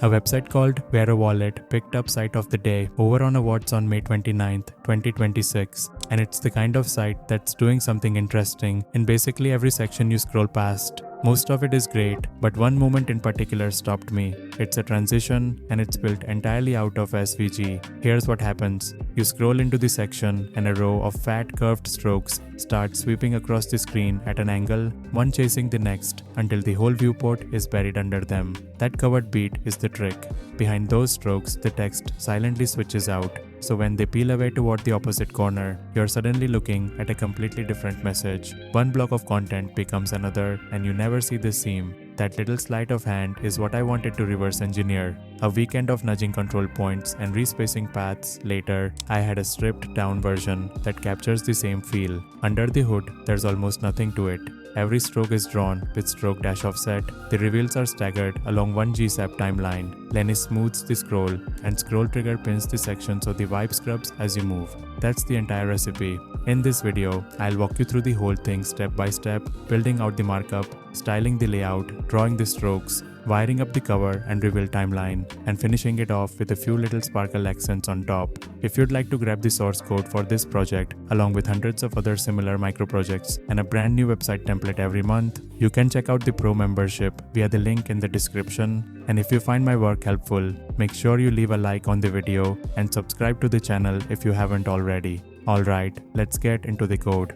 A website called Wero Wallet picked up Site of the Day over on awards on May 29th, 2026, and it's the kind of site that's doing something interesting in basically every section you scroll past. Most of it is great, but one moment in particular stopped me. It's a transition and it's built entirely out of SVG. Here's what happens. You scroll into the section and a row of fat curved strokes start sweeping across the screen at an angle, one chasing the next, until the whole viewport is buried under them. That covered beat is the trick. Behind those strokes, the text silently switches out. So when they peel away toward the opposite corner, you're suddenly looking at a completely different message. One block of content becomes another and you never see the seam. That little sleight of hand is what I wanted to reverse engineer. A weekend of nudging control points and respacing paths later, I had a stripped down version that captures the same feel. Under the hood, there's almost nothing to it. Every stroke is drawn with stroke dash offset. The reveals are staggered along one GSAP timeline. Lenny smooths the scroll, and ScrollTrigger pins the section so the vibe scrubs as you move. That's the entire recipe. In this video, I'll walk you through the whole thing step by step, building out the markup, styling the layout, drawing the strokes, wiring up the cover and reveal timeline, and finishing it off with a few little sparkle accents on top. If you'd like to grab the source code for this project, along with hundreds of other similar micro projects and a brand new website template every month, you can check out the Pro membership via the link in the description. And if you find my work helpful, make sure you leave a like on the video and subscribe to the channel if you haven't already. Alright, let's get into the code.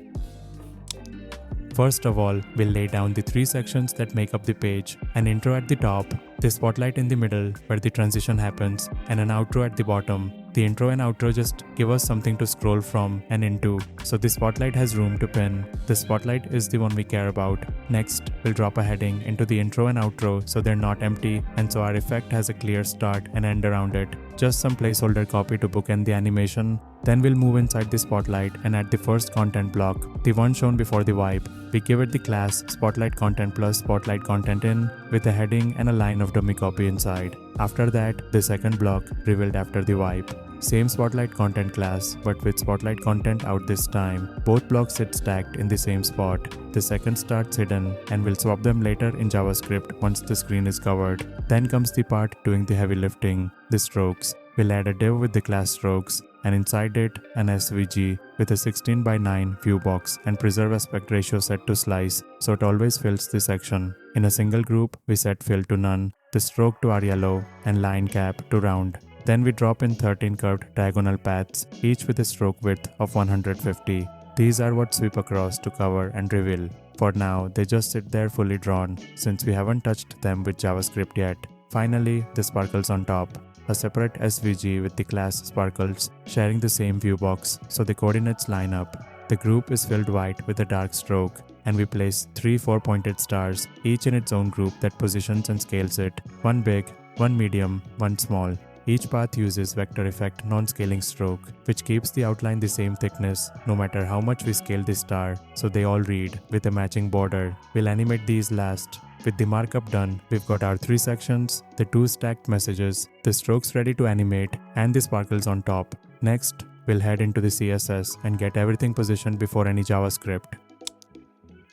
First of all, we'll lay down the three sections that make up the page: an intro at the top, the spotlight in the middle where the transition happens, and an outro at the bottom. The intro and outro just give us something to scroll from and into, so the spotlight has room to pin. The spotlight is the one we care about. Next, we'll drop a heading into the intro and outro so they're not empty, and so our effect has a clear start and end around it. Just some placeholder copy to bookend the animation. Then we'll move inside the spotlight and add the first content block, the one shown before the wipe. We give it the class Spotlight Content plus Spotlight Content in, with a heading and a line of dummy copy inside. After that, the second block, revealed after the wipe. Same Spotlight Content class, but with Spotlight Content out this time. Both blocks sit stacked in the same spot. The second starts hidden, and we'll swap them later in JavaScript once the screen is covered. Then comes the part doing the heavy lifting, the strokes. We'll add a div with the class strokes, and inside it, an SVG with a 16:9 view box and preserve aspect ratio set to slice, so it always fills the section. In a single group, we set fill to none, the stroke to our yellow, and line cap to round. Then we drop in 13 curved diagonal paths, each with a stroke width of 150. These are what sweep across to cover and reveal. For now, they just sit there fully drawn, since we haven't touched them with JavaScript yet. Finally, the sparkles on top. A separate SVG with the class sparkles, sharing the same view box, so the coordinates line up. The group is filled white with a dark stroke, and we place 3 4-pointed stars, each in its own group that positions and scales it. One big, one medium, one small. Each path uses vector effect non-scaling stroke, which keeps the outline the same thickness no matter how much we scale the star, so they all read with a matching border. We'll animate these last. With the markup done, we've got our 3 sections, the 2 stacked messages, the strokes ready to animate, and the sparkles on top. Next, we'll head into the CSS and get everything positioned before any JavaScript.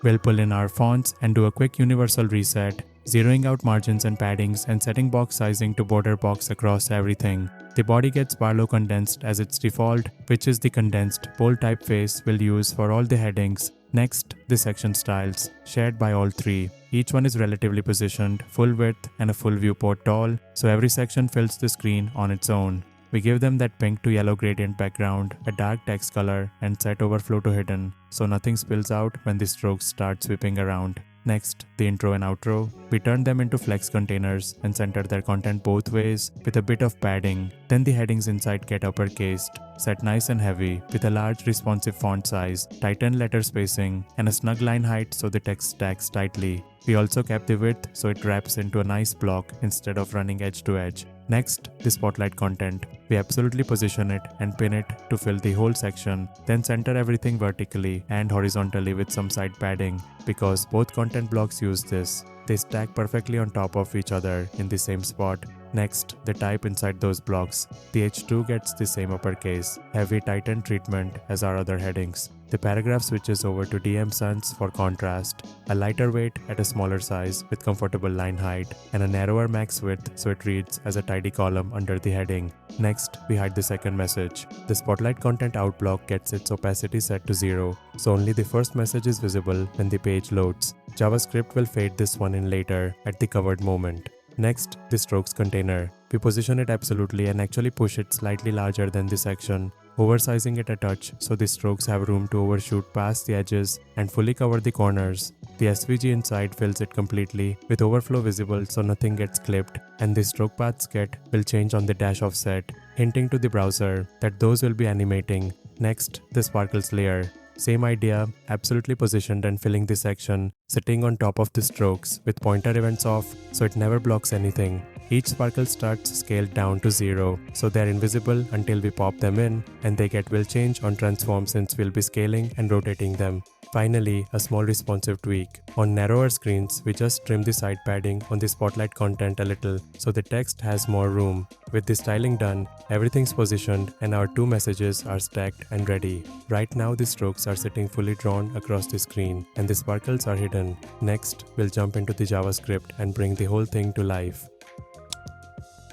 We'll pull in our fonts and do a quick universal reset, zeroing out margins and paddings and setting box sizing to border box across everything. The body gets Barlow condensed as its default, which is the condensed bold typeface we'll use for all the headings. Next, the section styles, shared by all 3. Each one is relatively positioned, full width and a full viewport tall, so every section fills the screen on its own. We give them that pink to yellow gradient background, a dark text color, and set overflow to hidden, so nothing spills out when the strokes start sweeping around. Next, the intro and outro. We turn them into flex containers and center their content both ways with a bit of padding. Then the headings inside get uppercased, set nice and heavy with a large responsive font size, tighten letter spacing, and a snug line height so the text stacks tightly. We also kept the width so it wraps into a nice block instead of running edge to edge. Next, the spotlight content. We absolutely position it and pin it to fill the whole section, then center everything vertically and horizontally with some side padding. Because both content blocks use this, they stack perfectly on top of each other in the same spot. Next, the type inside those blocks. The H2 gets the same uppercase, heavy tightened treatment as our other headings. the paragraph switches over to DM Sans for contrast, a lighter weight at a smaller size with comfortable line height, and a narrower max width so it reads as a tidy column under the heading. Next, we hide the second message. The Spotlight content out block gets its opacity set to 0, so only the first message is visible when the page loads. JavaScript will fade this one in later at the covered moment. Next, the strokes container. We position it absolutely and actually push it slightly larger than the section, oversizing it a touch so the strokes have room to overshoot past the edges and fully cover the corners. The SVG inside fills it completely with overflow visible so nothing gets clipped, and the stroke paths will change on the dash offset, hinting to the browser that those will be animating. Next, the sparkles layer. Same idea, absolutely positioned and filling the section, sitting on top of the strokes with pointer events off so it never blocks anything. Each sparkle starts scaled down to 0, so they're invisible until we pop them in, and they will change on transform since we'll be scaling and rotating them. Finally, a small responsive tweak. On narrower screens, we just trim the side padding on the Spotlight content a little so the text has more room. With the styling done, everything's positioned and our two messages are stacked and ready. Right now the strokes are sitting fully drawn across the screen and the sparkles are hidden. Next, we'll jump into the JavaScript and bring the whole thing to life.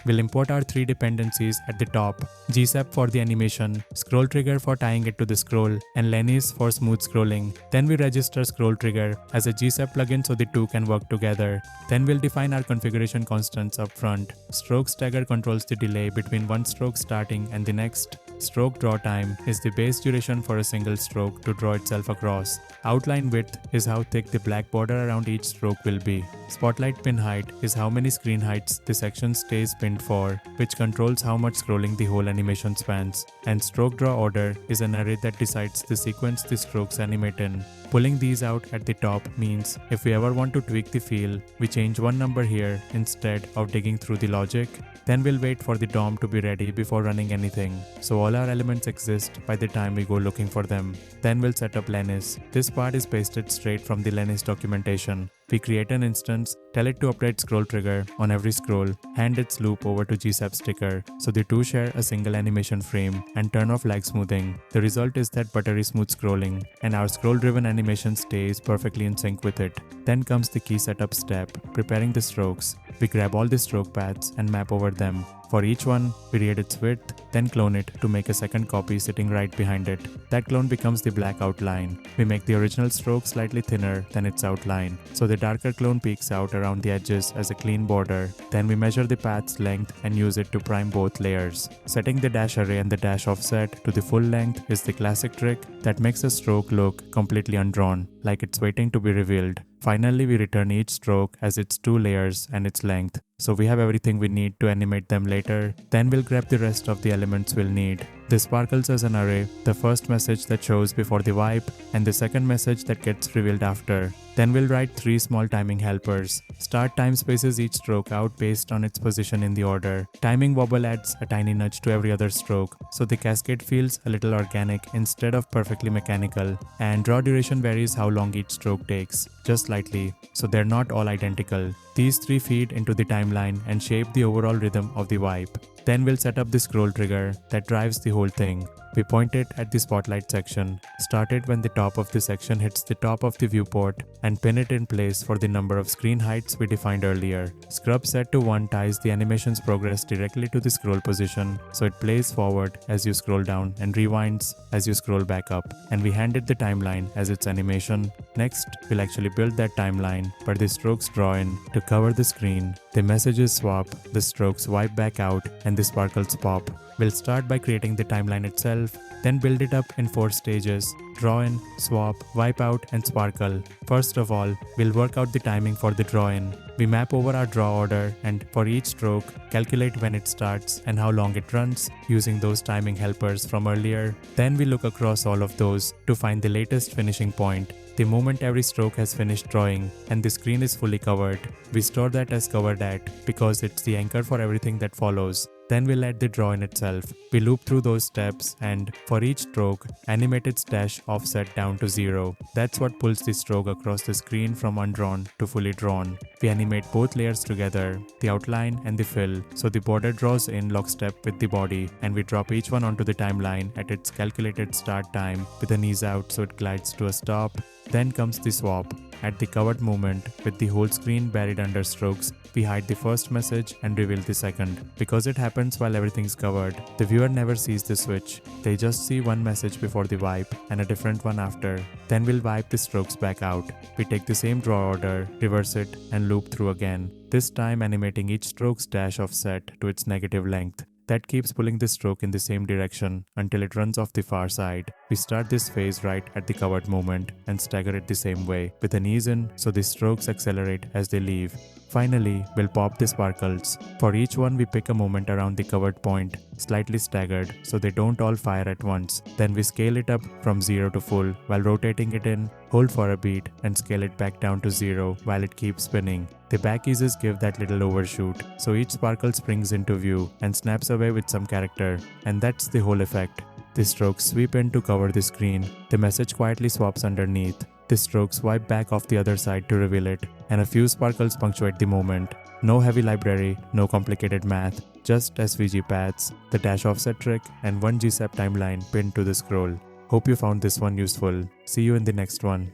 We'll import our three dependencies at the top: GSAP for the animation, ScrollTrigger for tying it to the scroll, and Lenny's for smooth scrolling. Then we register ScrollTrigger as a GSAP plugin so the two can work together. Then we'll define our configuration constants up front. Stroke stagger controls the delay between one stroke starting and the next. Stroke draw time is the base duration for a single stroke to draw itself across. Outline width is how thick the black border around each stroke will be. Spotlight pin height is how many screen heights the section stays pinned for, which controls how much scrolling the whole animation spans. And stroke draw order is an array that decides the sequence the strokes animate in. Pulling these out at the top means if we ever want to tweak the feel, we change one number here instead of digging through the logic. Then we'll wait for the DOM to be ready before running anything, so all our elements exist by the time we go looking for them. Then we'll set up Lenny's. This part is pasted straight from the Lenny's documentation. We create an instance, tell it to update ScrollTrigger on every scroll, hand its loop over to GSAP sticker, so the two share a single animation frame, and turn off lag smoothing. The result is that buttery smooth scrolling, and our scroll-driven animation stays perfectly in sync with it. Then comes the key setup step, preparing the strokes. We grab all the stroke paths and map over them. For each one, we read its width, then clone it to make a second copy sitting right behind it. That clone becomes the black outline. We make the original stroke slightly thinner than its outline, so the darker clone peeks out around the edges as a clean border. Then we measure the path's length and use it to prime both layers. Setting the dash array and the dash offset to the full length is the classic trick that makes a stroke look completely undrawn, like it's waiting to be revealed. Finally, we return each stroke as its two layers and its length, so we have everything we need to animate them later. Then we'll grab the rest of the elements we'll need. The sparkles as an array, the first message that shows before the wipe, and the second message that gets revealed after. Then we'll write three small timing helpers. Start time spaces each stroke out based on its position in the order. Timing wobble adds a tiny nudge to every other stroke, so the cascade feels a little organic instead of perfectly mechanical. And draw duration varies how long each stroke takes, just slightly, so they're not all identical. These three feed into the timeline and shape the overall rhythm of the wipe. Then we'll set up the scroll trigger that drives the whole thing. We point it at the spotlight section, start it when the top of the section hits the top of the viewport, and pin it in place for the number of screen heights we defined earlier. Scrub set to 1 ties the animation's progress directly to the scroll position, so it plays forward as you scroll down and rewinds as you scroll back up, and we hand it the timeline as its animation. Next, we'll actually build that timeline, but the strokes draw in to cover the screen. The messages swap, the strokes wipe back out, and the sparkles pop. We'll start by creating the timeline itself, then build it up in 4 stages: draw in, swap, wipe out, and sparkle. First of all, we'll work out the timing for the draw in. We map over our draw order and for each stroke, calculate when it starts and how long it runs using those timing helpers from earlier. Then we look across all of those to find the latest finishing point. The moment every stroke has finished drawing and the screen is fully covered, we store that as covered at because it's the anchor for everything that follows. Then we'll add the draw in itself. We loop through those steps and for each stroke, animate its dash offset down to 0. That's what pulls the stroke across the screen from undrawn to fully drawn. We animate both layers together, the outline and the fill, so the border draws in lockstep with the body, and we drop each one onto the timeline at its calculated start time with the knees out so it glides to a stop. Then comes the swap. At the covered moment, with the whole screen buried under strokes, we hide the first message and reveal the second. Because it happens while everything's covered, the viewer never sees the switch. They just see one message before the wipe and a different one after. Then we'll wipe the strokes back out. We take the same draw order, reverse it, and loop through again, this time animating each stroke's dash offset to its negative length. That keeps pulling the stroke in the same direction until it runs off the far side. We start this phase right at the covered moment and stagger it the same way, with an ease in so the strokes accelerate as they leave. Finally, we'll pop the sparkles. For each one, we pick a moment around the covered point, slightly staggered so they don't all fire at once. Then we scale it up from 0 to full while rotating it in, hold for a beat, and scale it back down to 0 while it keeps spinning. The back eases give that little overshoot, so each sparkle springs into view and snaps away with some character, and that's the whole effect. The strokes sweep in to cover the screen, the message quietly swaps underneath, the strokes wipe back off the other side to reveal it, and a few sparkles punctuate the moment. No heavy library, no complicated math, just SVG paths, the dash offset trick, and one GSAP timeline pinned to the scroll. Hope you found this one useful. See you in the next one.